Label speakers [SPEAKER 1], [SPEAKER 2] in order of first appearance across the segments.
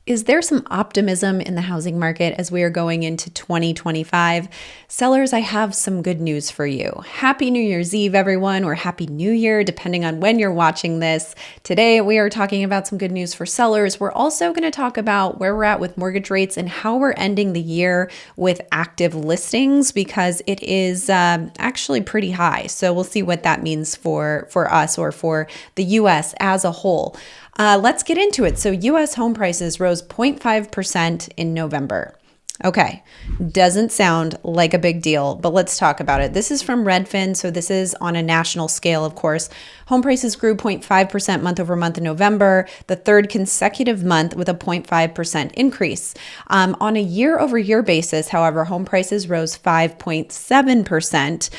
[SPEAKER 1] Is there some optimism in the housing market as we are going into 2025? Sellers, I have some good news for you. Happy New Year's Eve, everyone, or Happy New Year, depending on when you're watching this. Today, we are talking about some good news for sellers. We're also going to talk about where we're at with mortgage rates and how we're ending the year with active listings because it is actually pretty high. So we'll see what that means for us or for the US as a whole. Let's get into it. So US home prices rose 0.5% in November. Okay, doesn't sound like a big deal, but let's talk about it. This is from Redfin, so this is on a national scale, of course. Home prices grew 0.5% month over month in November, the third consecutive month with a 0.5% increase. On a year over year basis, however, home prices rose 5.7%.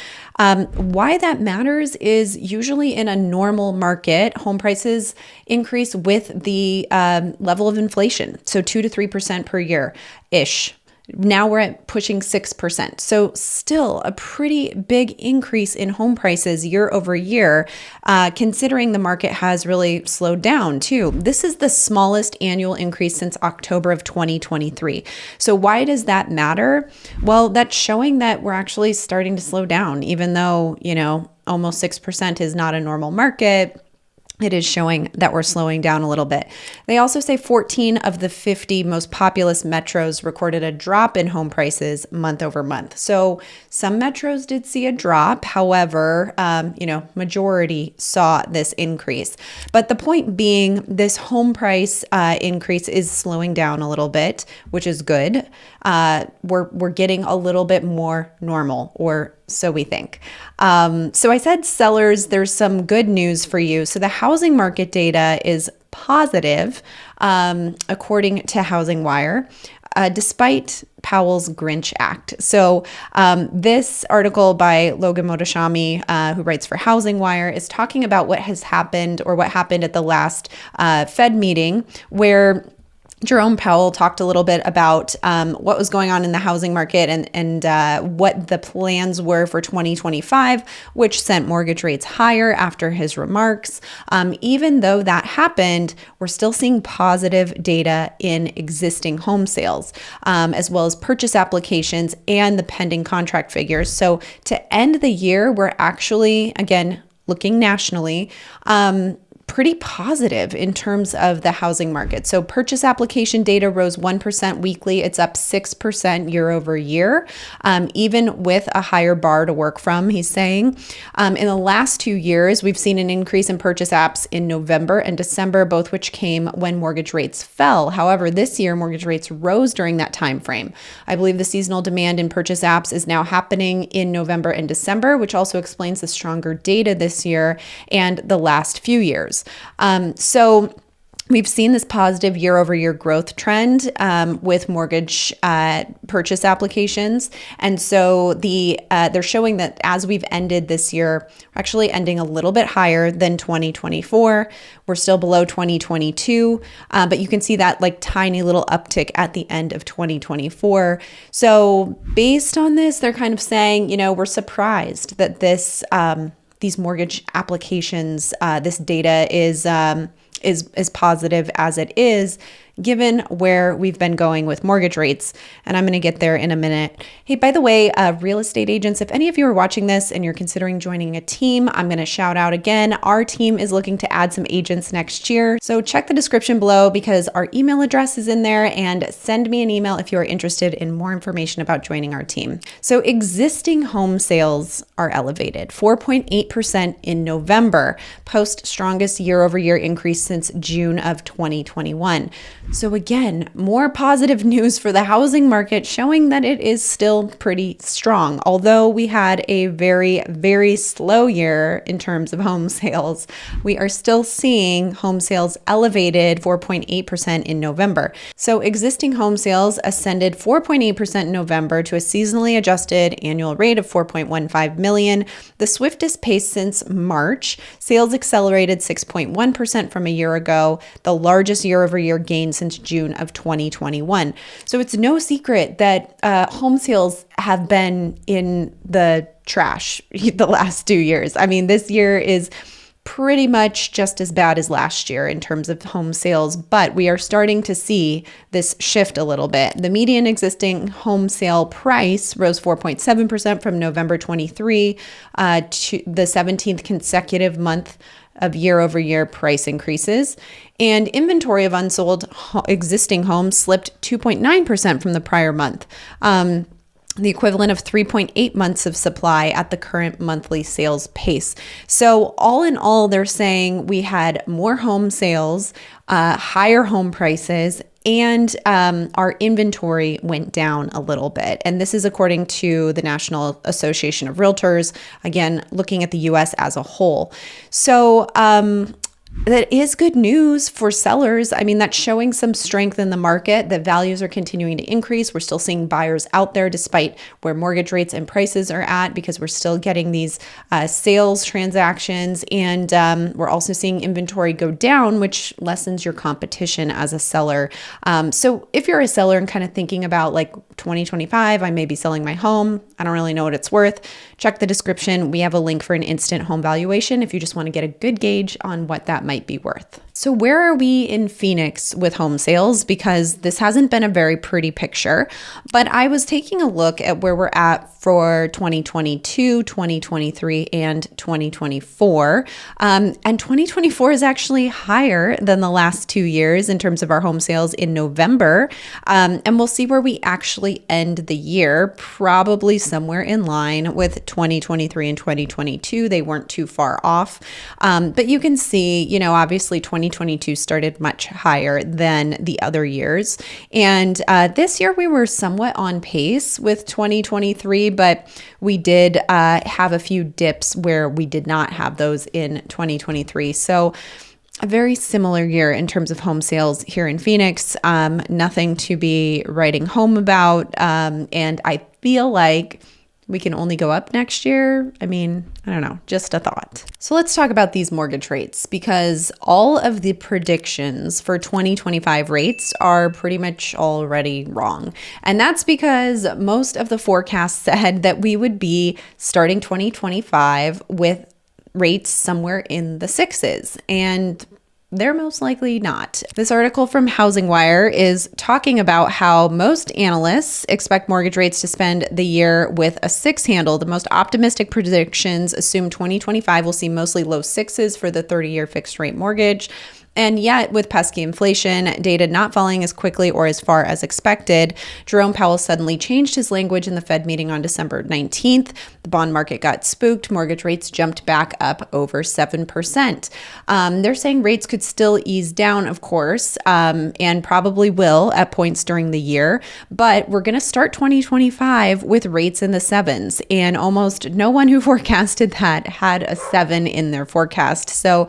[SPEAKER 1] Why that matters is usually in a normal market, home prices increase with the level of inflation, so 2 to 3% per year-ish. Now we're at pushing 6%. So still a pretty big increase in home prices year over year, considering the market has really slowed down too. This is the smallest annual increase since October of 2023. So why does that matter? Well, that's showing that we're actually starting to slow down, even though, almost 6% is not a normal market. It is showing that we're slowing down a little bit. They also say 14 of the 50 most populous metros recorded a drop in home prices month over month. So some metros did see a drop. However, majority saw this increase. But the point being, this home price increase is slowing down a little bit, which is good. We're getting a little bit more normal, or so we think. So I said sellers, there's some good news for you. So the housing market data is positive, according to Housing Wire, despite Powell's Grinch Act. So this article by Logan Motoshami, who writes for Housing Wire, is talking about what has happened or what happened at the last Fed meeting, where Jerome Powell talked a little bit about what was going on in the housing market and what the plans were for 2025, which sent mortgage rates higher after his remarks. Even though that happened, we're still seeing positive data in existing home sales, as well as purchase applications and the pending contract figures. So to end the year, we're actually, again, looking nationally, pretty positive in terms of the housing market. So purchase application data rose 1% weekly. It's up 6% year over year, even with a higher bar to work from, he's saying. In the last 2 years, we've seen an increase in purchase apps in November and December, both which came when mortgage rates fell. However, this year, mortgage rates rose during that time frame. I believe the seasonal demand in purchase apps is now happening in November and December, which also explains the stronger data this year and the last few years. So we've seen this positive year over year growth trend with mortgage purchase applications. And so they're showing that as we've ended this year, we're actually ending a little bit higher than 2024. We're still below 2022, but you can see that like tiny little uptick at the end of 2024. So based on this, they're kind of saying, we're surprised that these mortgage applications, this data is positive as it is, given where we've been going with mortgage rates. And I'm going to get there in a minute. Hey, by the way, real estate agents, if any of you are watching this and you're considering joining a team, I'm going to shout out again. Our team is looking to add some agents next year. So check the description below because our email address is in there, and send me an email if you are interested in more information about joining our team. So existing home sales are elevated, 4.8% in November, post strongest year over year increase since June of 2021. So again, more positive news for the housing market, showing that it is still pretty strong. Although we had a very, very slow year in terms of home sales, we are still seeing home sales elevated 4.8% in November. So existing home sales ascended 4.8% in November to a seasonally adjusted annual rate of 4.15 million, the swiftest pace since March. Sales accelerated 6.1% from a year ago, the largest year over year gain since June of 2021. So it's no secret that home sales have been in the trash the last 2 years. I mean, this year is pretty much just as bad as last year in terms of home sales, but we are starting to see this shift a little bit. The median existing home sale price rose 4.7% from November 23 to the 17th consecutive month of year-over-year price increases. And inventory of unsold existing homes slipped 2.9% from the prior month. The equivalent of 3.8 months of supply at the current monthly sales pace. So all in all, they're saying we had more home sales, higher home prices, and our inventory went down a little bit. And this is according to the National Association of Realtors, again, looking at the US as a whole. So that is good news for sellers. I mean, that's showing some strength in the market, that values are continuing to increase. We're still seeing buyers out there despite where mortgage rates and prices are at, because we're still getting these sales transactions. And we're also seeing inventory go down, which lessens your competition as a seller. So if you're a seller and kind of thinking about like 2025, I may be selling my home, I don't really know what it's worth, check the description. We have a link for an instant home valuation if you just want to get a good gauge on what that might be worth. So where are we in Phoenix with home sales? Because this hasn't been a very pretty picture, but I was taking a look at where we're at for 2022, 2023, and 2024. And 2024 is actually higher than the last 2 years in terms of our home sales in November. And we'll see where we actually end the year, probably somewhere in line with 2023 and 2022. They weren't too far off. But you can see, you know, obviously 2022 started much higher than the other years. And this year we were somewhat on pace with 2023, but we did have a few dips where we did not have those in 2023. So a very similar year in terms of home sales here in Phoenix. Nothing to be writing home about. And I feel like we can only go up next year. I mean, I don't know, just a thought. So let's talk about these mortgage rates, because all of the predictions for 2025 rates are pretty much already wrong. And that's because most of the forecasts said that we would be starting 2025 with rates somewhere in the sixes, and they're most likely not. This article from Housing Wire is talking about how most analysts expect mortgage rates to spend the year with a 6 handle. The most optimistic predictions assume 2025 will see mostly low 6s for the 30-year fixed rate mortgage. And yet, with pesky inflation data not falling as quickly or as far as expected, Jerome Powell suddenly changed his language in the Fed meeting on December 19th. The bond market got spooked. Mortgage rates jumped back up over 7%. They're saying rates could still ease down, of course, and probably will at points during the year. But we're going to start 2025 with rates in the 7s. And almost no one who forecasted that had a 7 in their forecast. So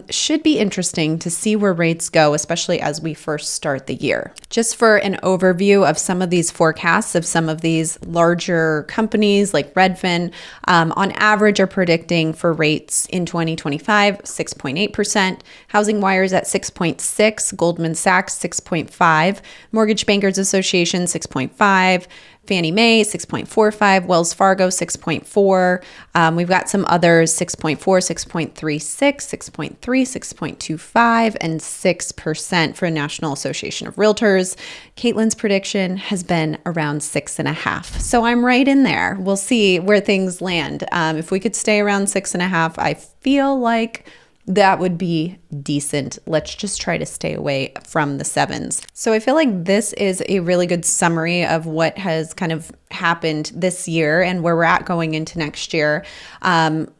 [SPEAKER 1] should be interesting to see where rates go, especially as we first start the year. Just for an overview of some of these forecasts of some of these larger companies like Redfin, on average are predicting for rates in 2025, 6.8%, Housing Wire's at 6.6, Goldman Sachs 6.5, Mortgage Bankers Association 6.5, Fannie Mae 6.45, Wells Fargo 6.4. We've got some others 6.4, 6.36, 6.3, 6.25, and 6% for National Association of Realtors. Caitlin's prediction has been around 6.5. So I'm right in there. We'll see where things land. If we could stay around 6.5, I feel like that would be decent. Let's just try to stay away from the 7s. So I feel like this is a really good summary of what has kind of happened this year and where we're at going into next year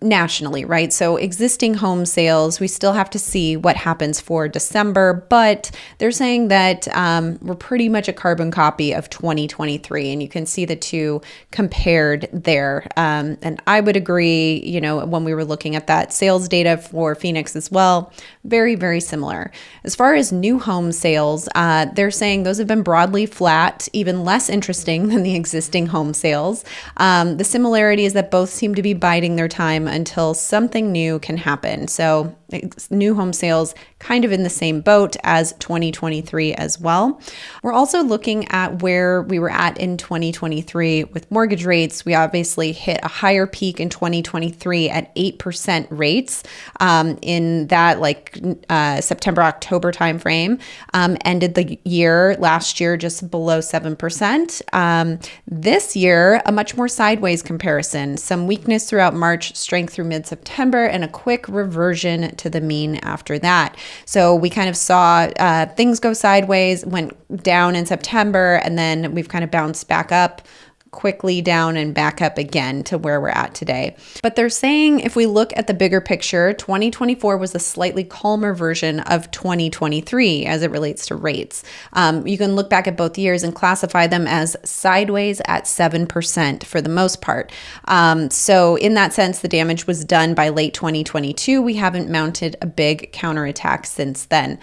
[SPEAKER 1] nationally, right? So existing home sales, we still have to see what happens for December, but they're saying that we're pretty much a carbon copy of 2023, and you can see the two compared there. And I would agree, you know, when we were looking at that sales data for Phoenix as well, very, very similar. As far as new home sales, they're saying those have been broadly flat, even less interesting than the existing home sales. The similarity is that both seem to be biding their time until something new can happen. So new home sales kind of in the same boat as 2023 as well. We're also looking at where we were at in 2023 with mortgage rates. We obviously hit a higher peak in 2023 at 8% rates in that September, October timeframe. Ended the year last year just below 7%. This year, a much more sideways comparison. Some weakness throughout March, strength through mid-September, and a quick reversion to the mean after that. So we kind of saw things go sideways, went down in September, and then we've kind of bounced back up quickly down and back up again to where we're at today. But they're saying if we look at the bigger picture, 2024 was a slightly calmer version of 2023 as it relates to rates. You can look back at both years and classify them as sideways at 7% for the most part. So in that sense, the damage was done by late 2022. We haven't mounted a big counterattack since then.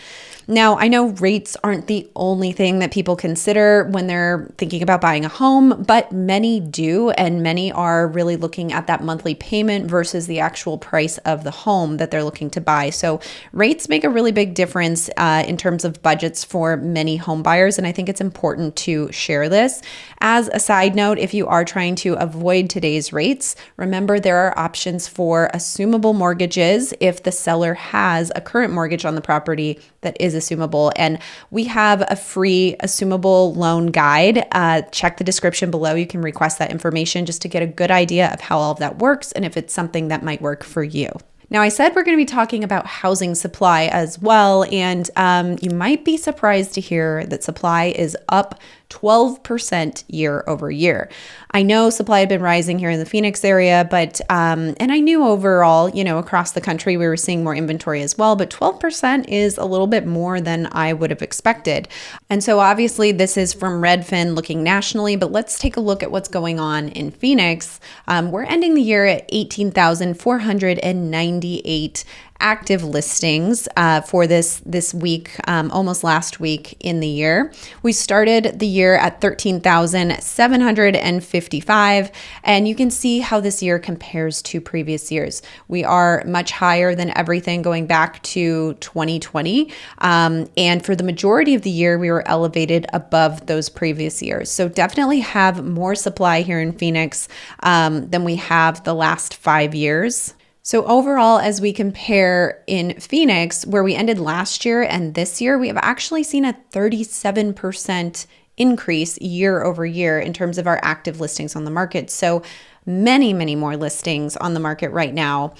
[SPEAKER 1] Now, I know rates aren't the only thing that people consider when they're thinking about buying a home, but many do, and many are really looking at that monthly payment versus the actual price of the home that they're looking to buy. So rates make a really big difference in terms of budgets for many home buyers, and I think it's important to share this. As a side note, if you are trying to avoid today's rates, remember there are options for assumable mortgages if the seller has a current mortgage on the property that is assumable. And we have a free assumable loan guide. Check the description below. You can request that information just to get a good idea of how all of that works and if it's something that might work for you. Now, I said we're going to be talking about housing supply as well, and you might be surprised to hear that supply is up 12% year over year. I know supply had been rising here in the Phoenix area, but and I knew overall, across the country, we were seeing more inventory as well, but 12% is a little bit more than I would have expected. And so obviously this is from Redfin looking nationally, but let's take a look at what's going on in Phoenix. We're ending the year at 18,498 active listings for this week, almost last week in the year. We started the year at 13,755, and you can see how this year compares to previous years. We are much higher than everything going back to 2020, and for the majority of the year, we were elevated above those previous years. So definitely have more supply here in Phoenix than we have the last 5 years. So overall, as we compare in Phoenix, where we ended last year and this year, we have actually seen a 37% increase year over year in terms of our active listings on the market. So many, many more listings on the market right now,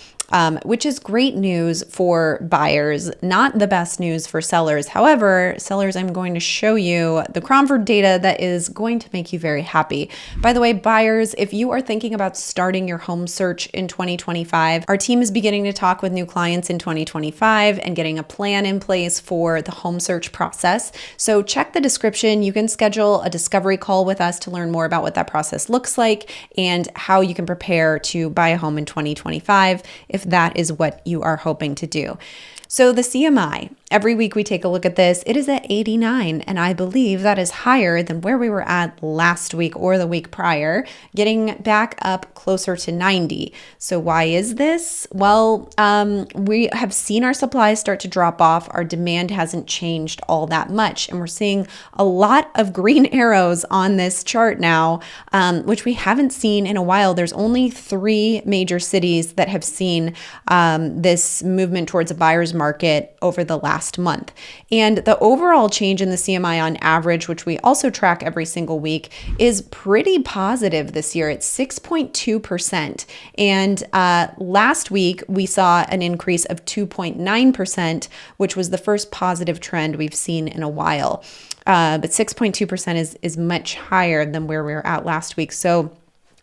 [SPEAKER 1] which is great news for buyers, not the best news for sellers. However, sellers, I'm going to show you the Cromford data that is going to make you very happy. By the way, buyers, if you are thinking about starting your home search in 2025, our team is beginning to talk with new clients in 2025 and getting a plan in place for the home search process. So check the description. You can schedule a discovery call with us to learn more about what that process looks like and how you can prepare to buy a home in 2025 if that is what you are hoping to do. So the CMI, every week we take a look at this, it is at 89, and I believe that is higher than where we were at last week or the week prior, getting back up closer to 90. So why is this? Well, we have seen our supply start to drop off. Our demand hasn't changed all that much, and we're seeing a lot of green arrows on this chart now, which we haven't seen in a while. There's only 3 major cities that have seen this movement towards a buyer's market over the last month. And the overall change in the CMI on average, which we also track every single week, is pretty positive this year. It's 6.2%. And last week, we saw an increase of 2.9%, which was the first positive trend we've seen in a while. But 6.2% is much higher than where we were at last week. So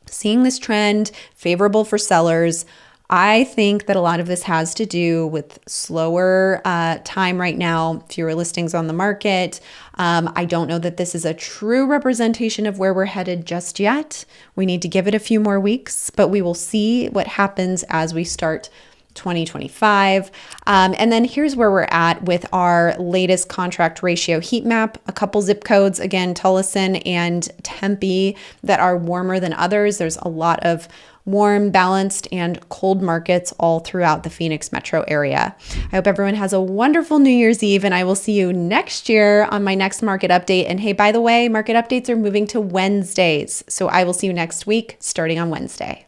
[SPEAKER 1] seeing this trend, favorable for sellers. I think that a lot of this has to do with slower time right now, fewer listings on the market. I don't know that this is a true representation of where we're headed just yet. We need to give it a few more weeks, but we will see what happens as we start 2025. And then here's where we're at with our latest contract ratio heat map. A couple zip codes, again, Tucson and Tempe, that are warmer than others. There's a lot of warm, balanced, and cold markets all throughout the Phoenix metro area. I hope everyone has a wonderful New Year's Eve, and I will see you next year on my next market update. And hey, by the way, market updates are moving to Wednesdays, so I will see you next week starting on Wednesday.